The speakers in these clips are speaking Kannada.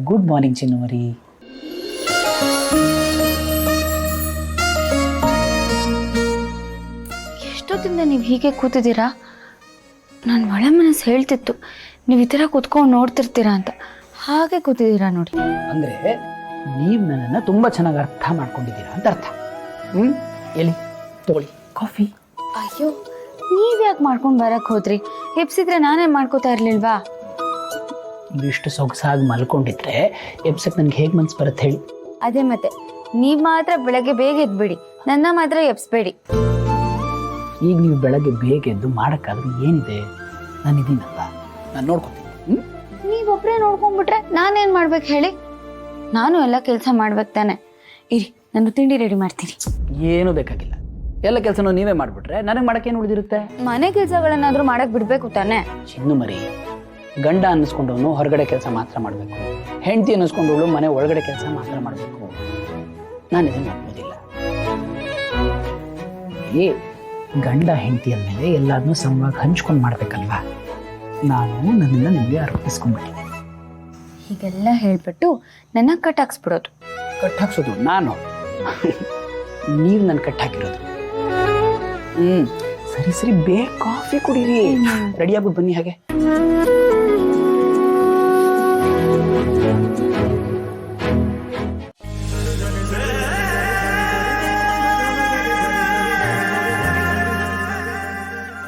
Good morning ಚಿನ್ನವರಿ. ಎಷ್ಟೊತ್ತಿಂದ ನೀವು ಹೀಗೆ ಕೂತಿದ್ದೀರಾ? ನನ್ನ ಒಳ ಮನಸ್ಸು ಹೇಳ್ತಿತ್ತು ನೀವು ಈ ಥರ ಕೂತ್ಕೊಂಡು ನೋಡ್ತಿರ್ತೀರಾ ಅಂತ. ಹಾಗೆ ಕೂತಿದ್ದೀರಾ ನೋಡಿ. ಅಂದರೆ ನೀವು ನನ್ನನ್ನು ತುಂಬ ಚೆನ್ನಾಗಿ ಅರ್ಥ ಮಾಡ್ಕೊಂಡಿದ್ದೀರಾ ಅಂತ ಅರ್ಥ. ಎಲ್ಲಿ ತಗೊಳ್ಳಿ ಕಾಫಿ. ಅಯ್ಯೋ, ನೀವ್ ಯಾಕೆ ಮಾಡ್ಕೊಂಡು ಬರಕ್ ಹೋದ್ರಿ? ಎಪ್ಸಿದ್ರೆ ನಾನೇ ಮಾಡ್ಕೋತಾ ಇರ್ಲಿಲ್ವಾ? ಇಷ್ಟು ಸೊಗಸಾಗಿ ಮಲ್ಕೊಂಡಿದ್ರೆ ಎಬ್ಸಕ್ಕೆ ನನಗೆ ಹೇಗೆ ಮನ್ಸು ಬರುತ್ತೆ ಹೇಳಿ? ಅದೇ ಮತ್ತೆ, ನೀವ್ ಮಾತ್ರ ಬೆಳಗ್ಗೆ ಬೇಗ ಎದ್ಬಿಡಿ, ನನ್ನ ಮಾತ್ರ ಎಬ್ಸ್ಬೇಡಿ. ಈಗ ನೀವು ಬೆಳಗ್ಗೆ ಬೇಗ ಎದ್ದು ಮಾಡೋಕ್ಕಾದ್ರೆ ಏನಿದೆ, ನಾನಿದ್ದೀನಲ್ಲ, ನಾನು ನೋಡ್ಕೊತೀನಿ. ನೀವೊಬ್ರೇ ನೋಡ್ಕೊಂಡ್ಬಿಟ್ರೆ ನಾನೇನ್ ಮಾಡ್ಬೇಕು ಹೇಳಿ? ನಾನು ಎಲ್ಲ ಕೆಲಸ ಮಾಡ್ಬೇಕು ತಾನೆ. ಇರಿ, ನಾನು ತಿಂಡಿ ರೆಡಿ ಮಾಡ್ತೀನಿ. ಏನೂ ಬೇಕಾಗಿಲ್ಲ, ಎಲ್ಲ ಕೆಲಸನೂ ನೀವೇ ಮಾಡಿಬಿಟ್ರೆ ನನಗೆ ಮಾಡೋಕ್ಕೇನು ಉಳಿದಿರುತ್ತೆ? ಮನೆ ಕೆಲಸಗಳನ್ನಾದ್ರೂ ಮಾಡಕ್ ಬಿಡ್ಬೇಕು ತಾನೆ. ಚಿನ್ನು ಮರಿ, ಗಂಡ ಅನ್ನಿಸ್ಕೊಂಡವನು ಹೊರಗಡೆ ಕೆಲಸ ಮಾತ್ರ ಮಾಡಬೇಕು, ಹೆಂಡತಿ ಅನ್ನಿಸ್ಕೊಂಡವಳು ಮನೆ ಒಳಗಡೆ ಕೆಲಸ ಮಾತ್ರ ಮಾಡಬೇಕು. ನಾನು ಇದನ್ನು ಮಾಡ್ಬೋದಿಲ್ಲ. ಈ ಗಂಡ ಹೆಂಡತಿ ಅಂದಮೇಲೆ ಎಲ್ಲಾದನ್ನೂ ಸಮವಾಗಿ ಹಂಚ್ಕೊಂಡು ಮಾಡ್ಬೇಕಲ್ವಾ? ನಾನು ನನ್ನನ್ನು ನಿಮಗೆ ಅರ್ಪಿಸ್ಕೊಂಡ್ಬಿಟ್ಟಿದ್ದೆ. ಹೀಗೆಲ್ಲ ಹೇಳ್ಬಿಟ್ಟು ನನ್ನ ಕಟ್ಟಾಕ್ಸ್ಬಿಡೋದು. ಕಟ್ಟಾಕ್ಸೋದು ನಾನು, ನೀವು ನನ್ನ ಕಟ್ಟಾಕಿರೋದು. ಸರಿ ಸರಿ, ಬೇಗ ಕಾಫಿ ಕುಡೀರಿ. ರೆಡಿ ಆಗ್ಬಿಟ್ಟು ಬನ್ನಿ. ಹಾಗೆ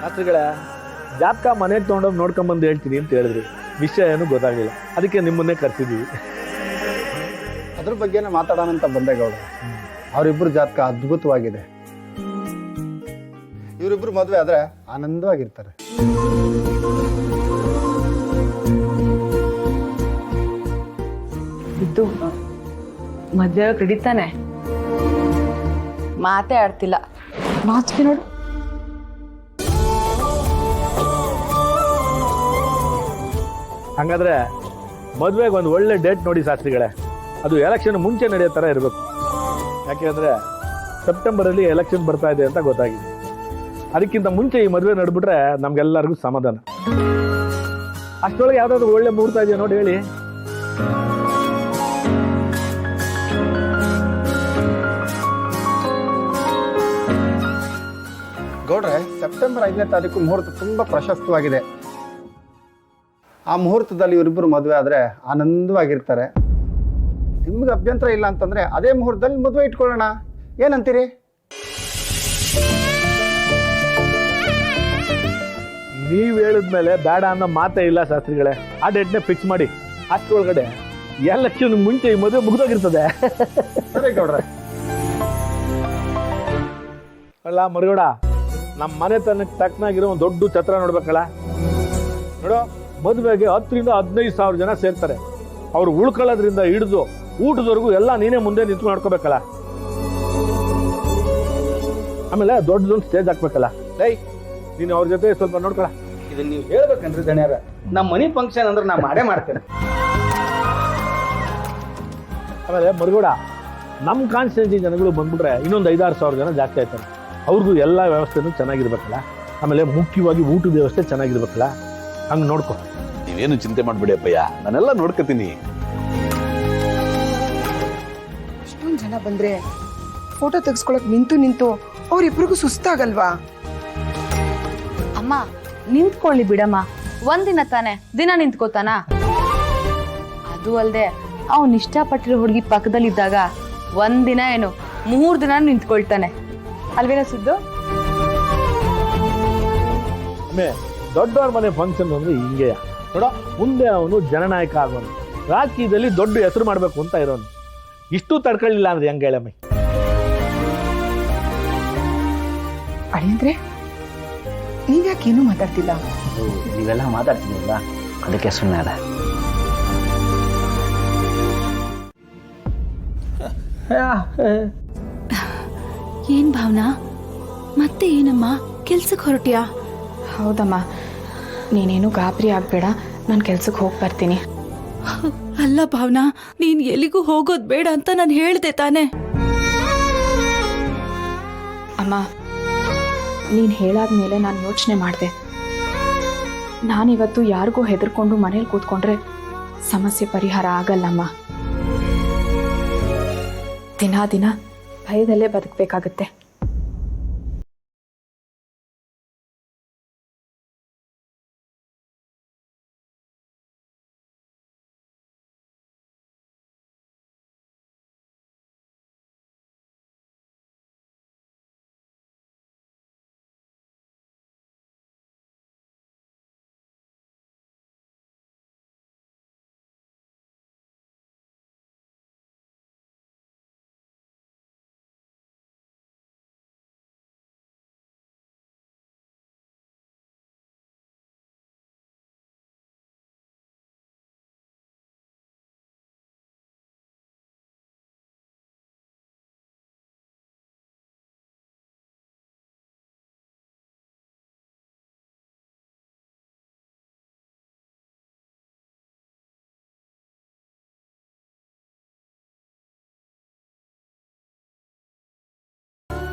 ಶಾಸ್ತ್ರಿಗಳ ಜಾತಕ ಮನೆಗೆ ತೊಗೊಂಡೋಗಿ ನೋಡ್ಕೊಂಬಂದು ಹೇಳ್ತೀನಿ ಅಂತ ಹೇಳಿದ್ರಿ. ವಿಷಯ ಏನು ಗೊತ್ತಾಗಲಿಲ್ಲ, ಅದಕ್ಕೆ ನಿಮ್ಮನ್ನೇ ಕರ್ಸಿದ್ದೀವಿ. ಅದ್ರ ಬಗ್ಗೆನೇ ಮಾತಾಡೋಣ ಅಂತ ಬಂದೆ ಗೌಡ. ಅವರಿಬ್ಬರು ಜಾತಕ ಅದ್ಭುತವಾಗಿದೆ. ಇವರಿಬ್ರು ಮದುವೆ ಆದ್ರೆ ಆನಂದವಾಗಿರ್ತಾರೆ. ಇದು ಮದುವೆ ಕಡಿತಾನೆ, ಮಾತೇ ಆಡ್ತಿಲ್ಲ. ನಾಚಿಕೆ ನೋಡು. ಹಂಗಾದ್ರೆ ಮದುವೆಗೆ ಒಂದು ಒಳ್ಳೆ ಡೇಟ್ ನೋಡಿ ಶಾಸ್ತ್ರಿಗಳೇ. ಅದು ಎಲೆಕ್ಷನ್ ಮುಂಚೆ ನಡೆಯೋ ಥರ ಇರಬೇಕು. ಯಾಕೆಂದರೆ ಸೆಪ್ಟೆಂಬರಲ್ಲಿ ಎಲೆಕ್ಷನ್ ಬರ್ತಾ ಇದೆ ಅಂತ ಗೊತ್ತಾಗಿದೆ. ಅದಕ್ಕಿಂತ ಮುಂಚೆ ಈ ಮದುವೆ ನಡ್ಬಿಟ್ರೆ ನಮ್ಗೆಲ್ಲರಿಗೂ ಸಮಾಧಾನ. ಅಷ್ಟೊಳಗೆ ಯಾವುದಾದ್ರು ಒಳ್ಳೆ ಮುಹೂರ್ತ ಇದೆಯಾ ನೋಡಿ ಹೇಳಿ. ಗೌಡ್ರೆ, ಸೆಪ್ಟೆಂಬರ್ 5ನೇ ತಾರೀಕು ಮುಹೂರ್ತ ತುಂಬಾ ಪ್ರಶಸ್ತವಾಗಿದೆ. ಆ ಮುಹೂರ್ತದಲ್ಲಿ ಇವರಿಬ್ಬರು ಮದುವೆ ಆದ್ರೆ ಆನಂದವಾಗಿರ್ತಾರೆ. ನಿಮ್ಗೆ ಅಭ್ಯಂತರ ಇಲ್ಲ ಅಂತಂದ್ರೆ ಅದೇ ಮುಹೂರ್ತದಲ್ಲಿ ಮದುವೆ ಇಟ್ಕೊಳ್ಳೋಣ, ಏನಂತೀರಿ? ನೀವು ಹೇಳಿದ್ಮೇಲೆ ಬೇಡ ಅನ್ನೋ ಮಾತೇ ಇಲ್ಲ ಶಾಸ್ತ್ರಿಗಳೇ. ಆ ಡೇಟ್ನೇ ಫಿಕ್ಸ್ ಮಾಡಿ. ಅಷ್ಟೊಳಗಡೆ ಎಲೆಕ್ಷನ್ ಮುಂಚೆ ಈ ಮದುವೆ ಮುಗಿದೋಗಿರ್ತದೆ. ಸರಿ ಗೌಡ್ರೆ. ಅಲ್ಲ ಮರಿಗೋಡ, ನಮ್ಮ ಮನೆತನಕ್ಕೆ ತಕ್ಕನಾಗಿರೋ ಒಂದು ದೊಡ್ಡ ಛತ್ರ ನೋಡ್ಬೇಕಲ್ಲ. ನೋಡೋ, ಮದುವೆಗೆ 10ರಿಂದ 15,000 ಜನ ಸೇರ್ತಾರೆ. ಅವ್ರು ಉಳ್ಕೊಳ್ಳೋದ್ರಿಂದ ಹಿಡಿದು ಊಟದವರೆಗೂ ಎಲ್ಲ ನೀನೇ ಮುಂದೆ ನಿಂತು ಮಾಡ್ಕೋಬೇಕಲ್ಲ. ಆಮೇಲೆ ದೊಡ್ಡದೊಂದು ಸ್ಟೇಜ್ ಹಾಕ್ಬೇಕಲ್ಲ. ಲೈ, ನೀನು ಅವ್ರ ಜೊತೆ ಸ್ವಲ್ಪ ನೋಡ್ಕೊಳ. ಇದನ್ನ ನೀವು ಹೇಳ್ಬೇಕನ್ರಿ ದಣ್ಯಾರ. ನಮ್ಮ ಮನಿ ಫಂಕ್ಷನ್ ಅಂದ್ರೆ ನಾ ಮಾಡೇ ಮಾಡ್ತೇನೆ. ಆಮೇಲೆ ಮರಿಗೋಡ, ನಮ್ಮ ಕಾನ್ಸ್ಟಿಟ್ಯೂನ್ಸಿ ಜನಗಳು ಬಂದ್ಬಿಟ್ರೆ ಇನ್ನೊಂದು 5,000-6,000 ಜನ ಜಾಸ್ತಿ ಆಯ್ತಾರೆ. ಅವ್ರಿಗೂ ಎಲ್ಲ ವ್ಯವಸ್ಥೆನೂ ಚೆನ್ನಾಗಿರ್ಬೇಕಲ್ಲ. ಆಮೇಲೆ ಮುಖ್ಯವಾಗಿ ಊಟದ ವ್ಯವಸ್ಥೆ ಚೆನ್ನಾಗಿರ್ಬೇಕಲ್ಲ. ಹಂಗೆ ನೋಡ್ಕೊ. ನೀವೇನು ಚಿಂತೆ ಮಾಡ್ಬೇಡಿ ಅಪ್ಪಯ್ಯ, ನಾನೆಲ್ಲ ನೋಡ್ಕೊತೀನಿ. ಅಷ್ಟೊಂದು ಜನ ಬಂದ್ರೆ ಫೋಟೋ ತೆಗೆಸ್ಕೊಳಕ್ ನಿಂತು ಅವ್ರಿಬ್ರಿಗೂ ಸುಸ್ತಾಗಲ್ವಾ? ಅಮ್ಮ, ನಿಂತ್ಕೊಳ್ಳಿ ಬಿಡಮ್ಮ. ಒಂದಿನ ತಾನೆ, ದಿನ ನಿಂತ್ಕೋತಾನ? ಅದು ಅಲ್ದೆ ಅವ್ನು ಇಷ್ಟಪಟ್ಟಿರೋ ಹುಡುಗಿ ಪಕ್ಕದಲ್ಲಿದ್ದಾಗ ಒಂದಿನ ಏನು 3 ದಿನ ನಿಂತ್ಕೊಳ್ತಾನೆ ಅಲ್ವೇನ ಸಿದ್ದು? ದೊಡ್ಡವ್ರ ಮನೆ ಫಂಕ್ಷನ್ ಅಂದ್ರೆ ಹಿಂಗೆ ನೋಡೋ. ಮುಂದೆ ಅವನು ಜನನಾಯಕ ಆಗೋನು, ರಾಜಕೀಯದಲ್ಲಿ ದೊಡ್ಡ ಹೆಸರು ಮಾಡಬೇಕು ಅಂತ ಇರೋನು. ಇಷ್ಟು ತಡ್ಕೊಳ್ಳಿಲ್ಲ ಅಂದ್ರೆ ಹೆಂಗೆ ಹೇಳಮ್ಮಿ? ಅಳಿಯಂದ್ರೆ ನೀವ್ಯಾಕೇನು ಮಾತಾಡ್ತಿಲ್ಲ? ನೀವೆಲ್ಲ ಮಾತಾಡ್ತೀನಿಲ್ವಾ, ಅದಕ್ಕೆ ಸುಮ್ಮನೆ ಅದ. ಏನ್ ಭಾವನಾ, ಮತ್ತೆ ಏನಮ್ಮ ಕೆಲ್ಸಕ್ಕೆ ಹೊರಟಿಯಾ? ಹೌದಮ್ಮ, ನೀನೇನು ಗಾಬರಿ ಆಗಬೇಡ, ನಾನು ಕೆಲ್ಸಕ್ಕೆ ಹೋಗಿ ಬರ್ತೀನಿ. ಅಲ್ಲ ಭಾವನಾ, ನೀನ್ ಎಲ್ಲಿಗೂ ಹೋಗೋದು ಬೇಡ ಅಂತ ನಾನು ಹೇಳ್ದೆ ತಾನೆ. ಅಮ್ಮ, ನೀನು ಹೇಳಾದ್ಮೇಲೆ ನಾನು ಯೋಚನೆ ಮಾಡಿದೆ. ನಾನಿವತ್ತು ಯಾರಿಗೂ ಹೆದರ್ಕೊಂಡು ಮನೇಲಿ ಕೂತ್ಕೊಂಡ್ರೆ ಸಮಸ್ಯೆ ಪರಿಹಾರ ಆಗಲ್ಲಮ್ಮ. ದಿನ ದಿನ ಭಯದಲ್ಲೇ ಬದುಕಬೇಕಾಗತ್ತೆ.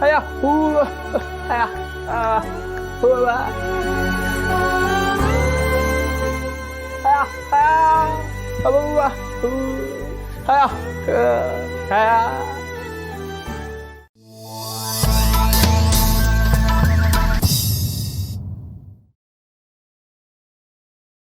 ಅಯ್ಯ ಹೂವ ಅಯ್ಯ ಹೂವ ಅಯ್ಯ ಅಯ್ಯ